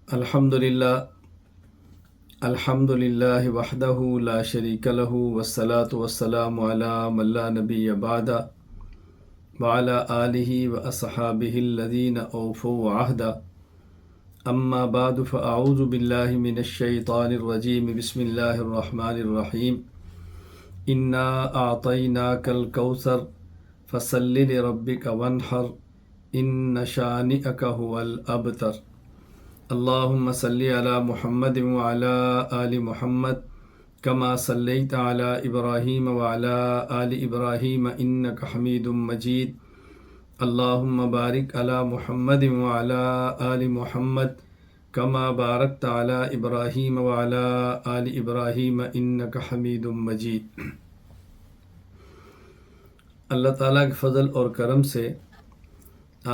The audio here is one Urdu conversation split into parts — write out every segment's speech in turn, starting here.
الحمد للہ وحدہ لا شریک لہ والصلاة والسلام علی من لا نبی بعدہ وعلی آلہ واصحابہ الذین اوفوا عہدہ اما بعد فاعوذ باللہ من الشیطان الرجیم بسم اللہ الرحمن الرحیم انا اعطیناک الکوثر فصل لربک وانحر ان شانئک هو الابتر اللہم صلی علی محمد وعلی آل محمد کما صلیت علی ابراہیم وعلی آل ابراہیم انک حمید مجید اللہم بارک علی محمد وعلی آل محمد کما بارکت علی ابراہیم وعلی آل ابراہیم انک حمید مجید۔ اللہ تعالیٰ کے فضل اور کرم سے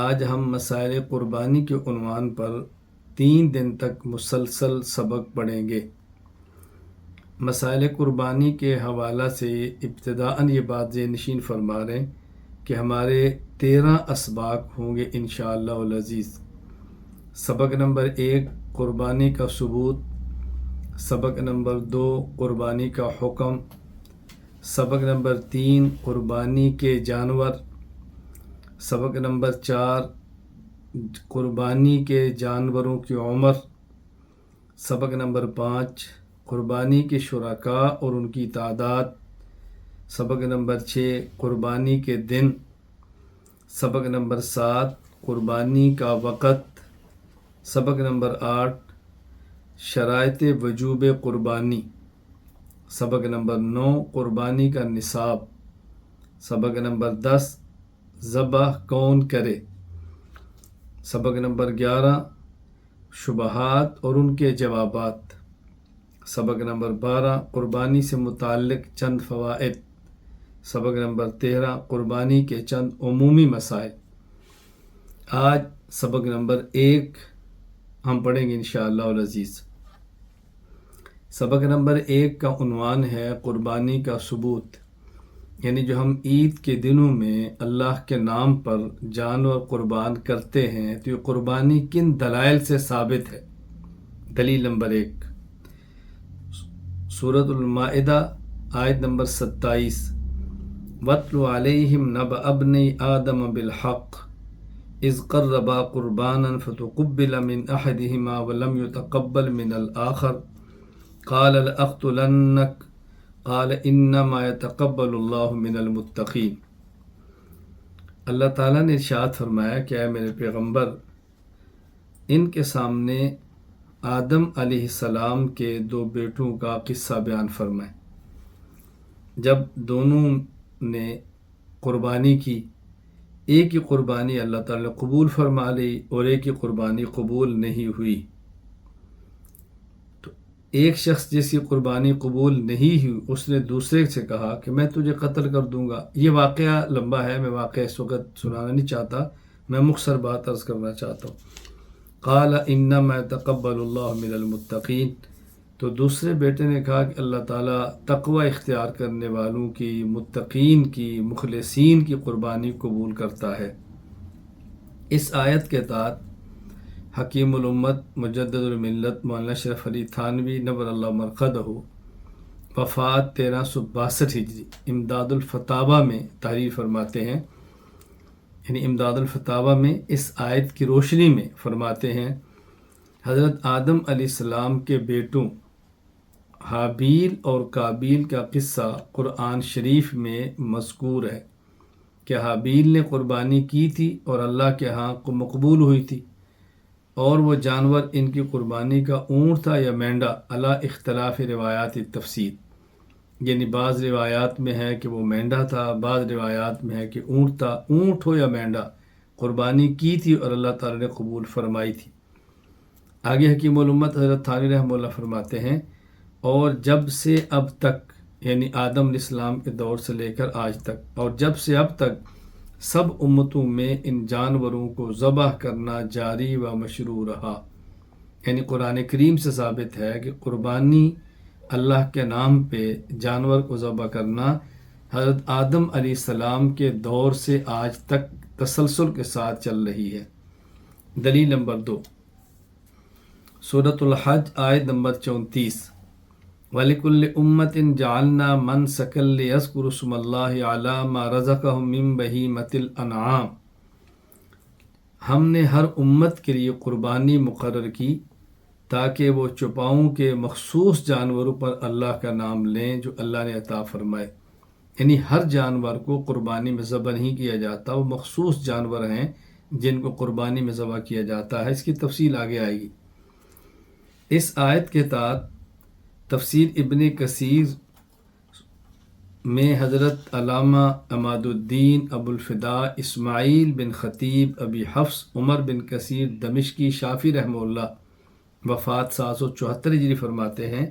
آج ہم مسائل قربانی کے عنوان پر 3 دن تک مسلسل سبق پڑھیں گے۔ مسائل قربانی کے حوالہ سے ابتداءً یہ بات ذہن نشین فرما رہے ہیں کہ ہمارے 13 اسباق ہوں گے انشاءاللہ العزیز۔ سبق نمبر 1 قربانی کا ثبوت، سبق نمبر 2 قربانی کا حکم، سبق نمبر 3 قربانی کے جانور، سبق نمبر 4 قربانی کے جانوروں کی عمر، سبق نمبر 5 قربانی کے شرکاء اور ان کی تعداد، سبق نمبر 6 قربانی کے دن، سبق نمبر 7 قربانی کا وقت، سبق نمبر 8 شرائط وجوب قربانی، سبق نمبر 9 قربانی کا نصاب، سبق نمبر 10 ذبح کون کرے، سبق نمبر 11 شبہات اور ان کے جوابات، سبق نمبر 12 قربانی سے متعلق چند فوائد، سبق نمبر 13 قربانی کے چند عمومی مسائل۔ آج سبق نمبر 1 ہم پڑھیں گے انشاءاللہ العزیز۔ سبق نمبر 1 کا عنوان ہے قربانی کا ثبوت، یعنی جو ہم عید کے دنوں میں اللہ کے نام پر جانور قربان کرتے ہیں تو یہ قربانی کن دلائل سے ثابت ہے۔ دلیل نمبر 1 سورۃ المائدہ آیت نمبر 27 وَاتْلُ عَلَيْهِمْ نَبَأَ ابْنَيْ آدَمَ بِالْحَقِّ إِذْ قَرَّبَا قُرْبَانًا فَتُقُبِّلَ مِنْ أَحَدِهِمَا وَلَمْ يُتَقَبَّلْ مِنَ الْآخَرِ قَالَ لَأَقْتُلَنَّكَ قال انما يتقبل اللہ من المتقین۔ اللہ تعالیٰ نے ارشاد فرمایا کہ اے میرے پیغمبر، ان کے سامنے آدم علیہ السلام کے 2 بیٹوں کا قصہ بیان فرمائے۔ جب دونوں نے قربانی کی، ایک کی قربانی اللہ تعالیٰ نے قبول فرما لی اور ایک کی قربانی قبول نہیں ہوئی۔ ایک شخص جس کی قربانی قبول نہیں ہوئی اس نے دوسرے سے کہا کہ میں تجھے قتل کر دوں گا۔ یہ واقعہ لمبا ہے، میں واقعہ اس وقت سنانا نہیں چاہتا، میں مختصر بات عرض کرنا چاہتا ہوں۔ قال انما يتقبل اللہ من المتقین، تو دوسرے بیٹے نے کہا کہ اللہ تعالیٰ تقوی اختیار کرنے والوں کی، متقین کی، مخلصین کی قربانی قبول کرتا ہے۔ اس آیت کے تحت حکیم الامت مجدد الملت مولانا اشرف علی تھانوی نور اللہ مرقدہ وفات 1362 ہجری امداد الفتاوی میں تحریر فرماتے ہیں، یعنی امداد الفتاوی میں اس آیت کی روشنی میں فرماتے ہیں حضرت آدم علیہ السلام کے بیٹوں حابیل اور قابیل کا قصہ قرآن شریف میں مذکور ہے کہ حابیل نے قربانی کی تھی اور اللہ کے ہاں مقبول ہوئی تھی، اور وہ جانور ان کی قربانی کا اونٹ تھا یا مینڈا، علی اختلاف روایات تفسیر، یعنی بعض روایات میں ہے کہ وہ مینڈا تھا، بعض روایات میں ہے کہ اونٹ تھا۔ اونٹ ہو یا مینڈا، قربانی کی تھی اور اللہ تعالیٰ نے قبول فرمائی تھی۔ آگے حکیم الامت حضرت تھانوی رحمہ اللہ فرماتے ہیں اور جب سے اب تک، یعنی آدم علیہ السلام کے دور سے لے کر آج تک، اور جب سے اب تک سب امتوں میں ان جانوروں کو ذبح کرنا جاری و مشروع رہا۔ یعنی قرآن کریم سے ثابت ہے کہ قربانی اللہ کے نام پہ جانور کو ذبح کرنا حضرت آدم علیہ السلام کے دور سے آج تک تسلسل کے ساتھ چل رہی ہے۔ دلیل نمبر 2 سورۃ الحج آیت نمبر 34، وَلِكُلِّ أُمَّةٍ جَعَلْنَا مَنْسَكًا لِيَذْكُرُوا اسْمَ اللَّهِ عَلَىٰ مَا رَزَقَهُم مِّن بَهِیمَةِ الْأَنْعَامِ، ہم نے ہر امت کے لیے قربانی مقرر کی تاکہ وہ چوپاؤں کے مخصوص جانوروں پر اللہ کا نام لیں جو اللہ نے عطا فرمائے۔ یعنی ہر جانور کو قربانی میں ذبح نہیں کیا جاتا، وہ مخصوص جانور ہیں جن کو قربانی میں ذبح کیا جاتا ہے۔ اس کی تفصیل آگے آئے گی۔ اس آیت کے تحت تفسیر ابن کثیر میں حضرت علامہ عماد الدین ابو الفداء اسماعیل بن خطیب ابی حفص عمر بن کثیر دمشقی شافعی رحمہ اللہ وفات 774 ہجری فرماتے ہیں،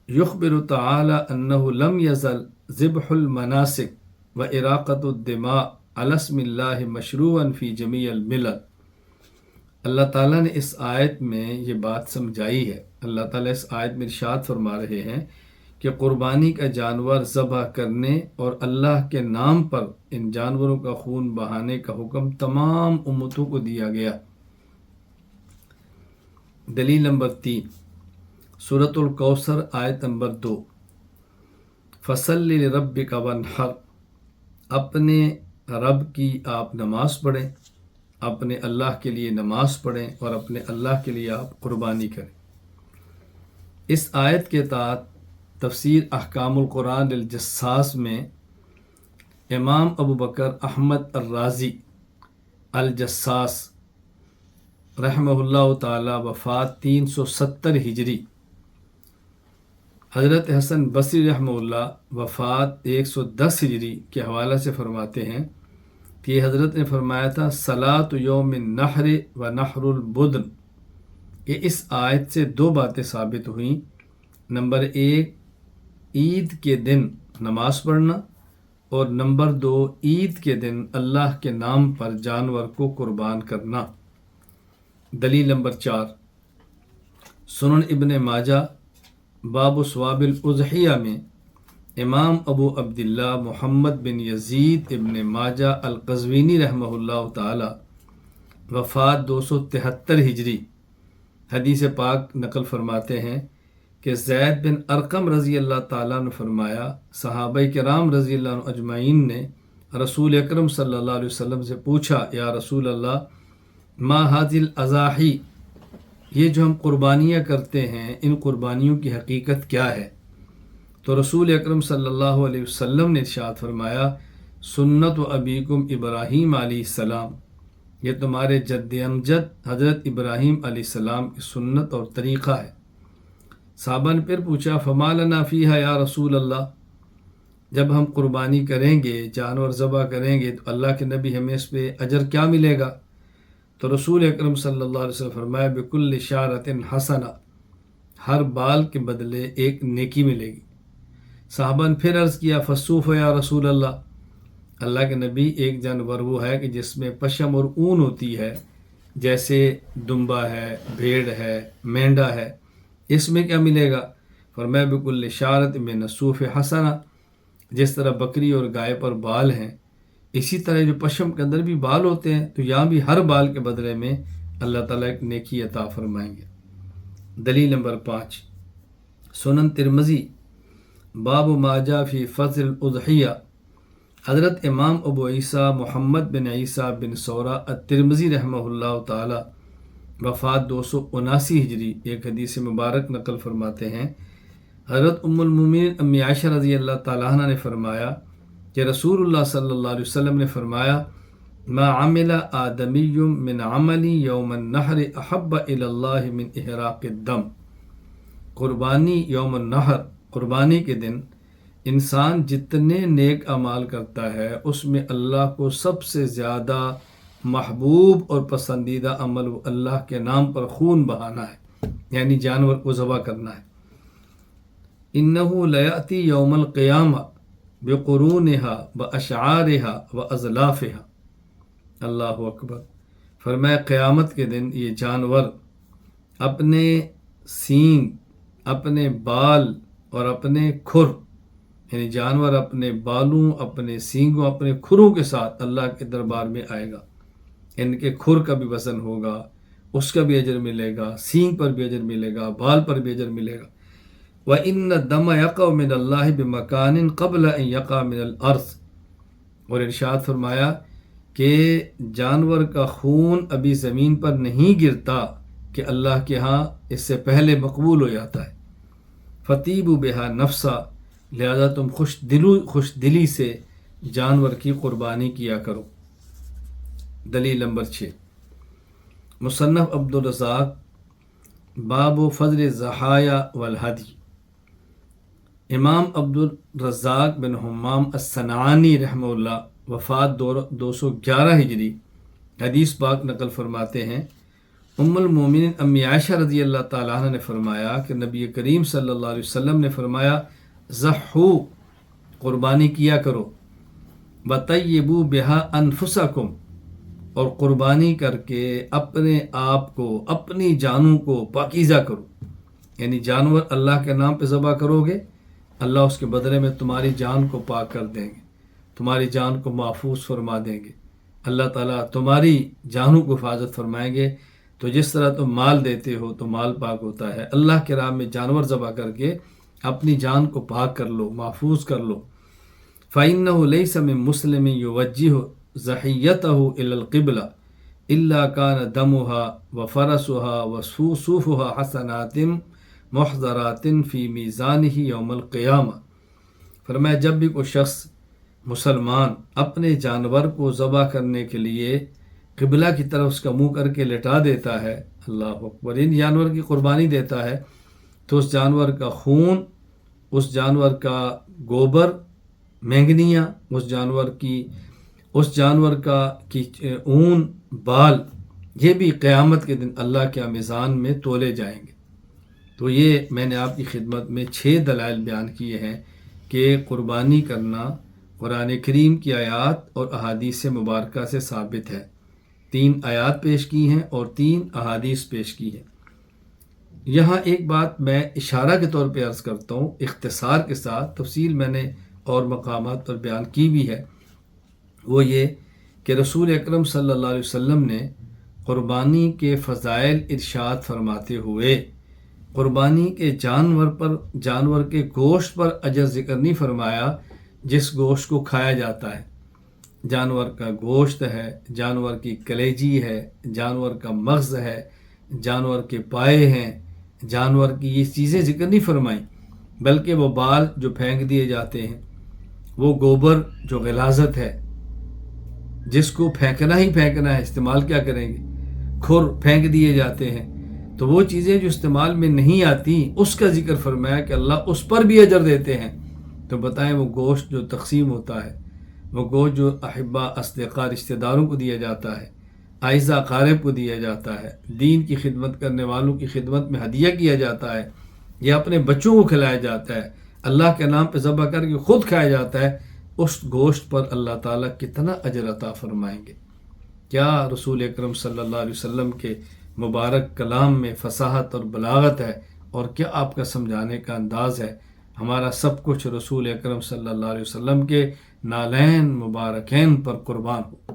یخبر تعالی انہ لم یزل ذبح المناسک و اراقۃ الدماء علی اسم اللہ مشروعا فی جمیع الملل۔ اللہ تعالیٰ نے اس آیت میں یہ بات سمجھائی ہے۔ اللہ تعالیٰ اس آیت میں ارشاد فرما رہے ہیں کہ قربانی کا جانور ذبح کرنے اور اللہ کے نام پر ان جانوروں کا خون بہانے کا حکم تمام امتوں کو دیا گیا۔ دلیل نمبر 3، سورۃ الکوثر آیت نمبر 2، فَصَلِّ لِرَبِّكَ وَانْحَرْ، اپنے رب کی آپ نماز پڑھیں، اپنے اللہ کے لیے نماز پڑھیں اور اپنے اللہ کے لیے آپ قربانی کریں۔ اس آیت کے تحت تفسیر احکام القرآن الجساس میں امام ابو بکر احمد الرازی الجساس رحمہ اللہ تعالی وفات 370 ہجری، حضرت حسن بصری رحمہ اللہ وفات 110 ہجری کے حوالہ سے فرماتے ہیں کہ حضرت نے فرمایا تھا صلاۃ یوم النحر و نحر البدن، کہ اس آیت سے 2 باتیں ثابت ہوئیں۔ نمبر 1، عید کے دن نماز پڑھنا، اور نمبر 2، عید کے دن اللہ کے نام پر جانور کو قربان کرنا۔ دلیل نمبر 4، سنن ابن ماجہ باب ثواب الاضحیہ میں امام ابو عبداللہ محمد بن یزید ابن ماجہ القزوینی رحمہ اللہ تعالی وفات 273 ہجری حدیث پاک نقل فرماتے ہیں کہ زید بن ارقم رضی اللہ تعالیٰ نے فرمایا، صحابہ کرام رضی اللہ عنہ اجمعین نے رسول اکرم صلی اللہ علیہ وسلم سے پوچھا، یا رسول اللہ، ما هذه الاضاحی، یہ جو ہم قربانیاں کرتے ہیں ان قربانیوں کی حقیقت کیا ہے؟ تو رسول اکرم صلی اللہ علیہ وسلم نے ارشاد فرمایا، سنت و ابیکم ابراہیم علیہ السلام، یہ تمہارے جد امجد حضرت ابراہیم علیہ السلام کی سنت اور طریقہ ہے۔ صحابہ نے پھر پوچھا، فما لنا فیہا یا رسول اللہ، جب ہم قربانی کریں گے، جانور ذبح کریں گے تو اللہ کے نبی ہمیں اس پہ اجر کیا ملے گا؟ تو رسول اکرم صلی اللہ علیہ وسلم فرمایا، بکل شعرۃ حسنہ، ہر بال کے بدلے ایک نیکی ملے گی۔ صحابہ نے پھر عرض کیا، فصوف یا رسول اللہ، اللہ کے نبی ایک جانور وہ ہے کہ جس میں پشم اور اون ہوتی ہے، جیسے دمبا ہے، بھیڑ ہے، مینڈا ہے، اس میں کیا ملے گا؟ فرمایا بکل شعرۃ من الصوف حسنہ، جس طرح بکری اور گائے پر بال ہیں اسی طرح جو پشم کے اندر بھی بال ہوتے ہیں، تو یہاں بھی ہر بال کے بدلے میں اللہ تعالیٰ ایک نیکی عطا فرمائیں گے۔ دلیل نمبر 5، سنن ترمذی باب ما جاء فی فضل الاضحیہ، حضرت امام ابو عیسیٰ محمد بن عیسیٰ بن سورہ الترمذی رحمہ اللہ تعالی وفات 279 ہجری ایک حدیث مبارک نقل فرماتے ہیں، حضرت ام المومنین امی عائشہ رضی اللہ تعالیٰ عنہ نے فرمایا کہ رسول اللہ صلی اللہ علیہ وسلم نے فرمایا، ما عمل آدمی من عملی یوم النحر احب الی اللہ من احراق الدم، قربانی یوم النحر، قربانی کے دن انسان جتنے نیک اعمال کرتا ہے اس میں اللہ کو سب سے زیادہ محبوب اور پسندیدہ عمل وہ اللہ کے نام پر خون بہانا ہے، یعنی جانور کو ذبح کرنا ہے۔ انہ لیاتی یوم القیامہ بقرونها واشعارها واضلافها، اللہ اکبر، فرمایا قیامت کے دن یہ جانور اپنے سینگ، اپنے بال اور اپنے کھر، یعنی جانور اپنے بالوں، اپنے سینگوں، اپنے کھروں کے ساتھ اللہ کے دربار میں آئے گا۔ ان کے کھر کا بھی وزن ہوگا، اس کا بھی اجر ملے گا، سینگ پر بھی اجر ملے گا، بال پر بھی اجر ملے گا۔ وَإِنَّ الدَّمَ يَقَعُ مِنَ اللَّهِ بِمَكَانٍ قَبْلَ أَن يَقَعَ مِنَ الْأَرْضِ، اور ارشاد فرمایا کہ جانور کا خون ابھی زمین پر نہیں گرتا کہ اللہ کے ہاں اس سے پہلے مقبول ہو جاتا ہے۔ فَطِيبُوا بِهَا نَفْسًا، لہذا تم خوش دلی سے جانور کی قربانی کیا کرو۔ دلیل نمبر 6، مصنف عبدالرزاق، باب فضل الضحایا والہدی۔ امام عبدالرزاق بن حمام الصنعانی رحمہ اللہ وفات 211 ہجری حدیث پاک نقل فرماتے ہیں، ام المومنین امی عائشہ رضی اللہ تعالیٰ عنہ نے فرمایا کہ نبی کریم صلی اللہ علیہ وسلم نے فرمایا ضحو، قربانی کیا کرو، وطیبوا بہا انفسکم، اور قربانی کر کے اپنے آپ کو، اپنی جانوں کو پاکیزہ کرو۔ یعنی جانور اللہ کے نام پہ ذبح کرو گے، اللہ اس کے بدلے میں تمہاری جان کو پاک کر دیں گے، تمہاری جان کو محفوظ فرما دیں گے، اللہ تعالیٰ تمہاری جانوں کو حفاظت فرمائیں گے۔ تو جس طرح تم مال دیتے ہو تو مال پاک ہوتا ہے، اللہ کے راہ میں جانور ذبح کر کے اپنی جان کو پاک کر لو، محفوظ کر لو۔ فَإِنَّهُ لَيْسَ مِن مُسْلِمٍ يُوَجِّهُ ضَحِيَّتَهُ إِلَى الْقِبْلَةِ إِلَّا كَانَ دَمُهَا وَفَرَسُهَا وَصُوفُهَا حَسَنَاتٍ مُحْضَرَاتٍ فِي مِيزَانِهِ يَوْمَ الْقِيَامَةِ۔ فرمایا جب بھی کوئی شخص مسلمان اپنے جانور کو ذبح کرنے کے لیے قبلہ کی طرف اس کا منہ کر کے لٹا دیتا ہے، اللہ اکبر، ان جانور کی قربانی دیتا ہے، تو اس جانور کا خون، اس جانور کا گوبر، مینگنیاں، اس جانور کی اون، بال، یہ بھی قیامت کے دن اللہ کے میزان میں تولے جائیں گے۔ تو یہ میں نے آپ کی خدمت میں 6 دلائل بیان کیے ہیں کہ قربانی کرنا قرآن کریم کی آیات اور احادیث مبارکہ سے ثابت ہے۔ 3 آیات پیش کی ہیں اور 3 احادیث پیش کی ہیں۔ یہاں ایک بات میں اشارہ کے طور پہ عرض کرتا ہوں، اختصار کے ساتھ، تفصیل میں نے اور مقامات پر بیان کی بھی ہے، وہ یہ کہ رسول اکرم صلی اللہ علیہ وسلم نے قربانی کے فضائل ارشاد فرماتے ہوئے قربانی کے جانور کے گوشت پر اجر ذکر نہیں فرمایا جس گوشت کو کھایا جاتا ہے۔ جانور کا گوشت ہے، جانور کی کلیجی ہے، جانور کا مغز ہے، جانور کے پائے ہیں، جانور کی یہ چیزیں ذکر نہیں فرمائیں، بلکہ وہ بال جو پھینک دیے جاتے ہیں، وہ گوبر جو غلاظت ہے جس کو پھینکنا ہی پھینکنا ہے، استعمال کیا کریں گے، کھر پھینک دیے جاتے ہیں، تو وہ چیزیں جو استعمال میں نہیں آتی اس کا ذکر فرمایا کہ اللہ اس پر بھی اجر دیتے ہیں۔ تو بتائیں وہ گوشت جو تقسیم ہوتا ہے، وہ گوشت جو احبا اصدقاء رشتہ داروں کو دیا جاتا ہے، اعزا اقارب کو دیا جاتا ہے، دین کی خدمت کرنے والوں کی خدمت میں ہدیہ کیا جاتا ہے، یا اپنے بچوں کو کھلایا جاتا ہے، اللہ کے نام پہ ذبح کر کے خود کھایا جاتا ہے، اس گوشت پر اللہ تعالیٰ کتنا اجر عطا فرمائیں گے۔ کیا رسول اکرم صلی اللہ علیہ وسلم کے مبارک کلام میں فصاحت اور بلاغت ہے، اور کیا آپ کا سمجھانے کا انداز ہے۔ ہمارا سب کچھ رسول اکرم صلی اللہ علیہ وسلم کے نالین مبارکین پر قربان ہو۔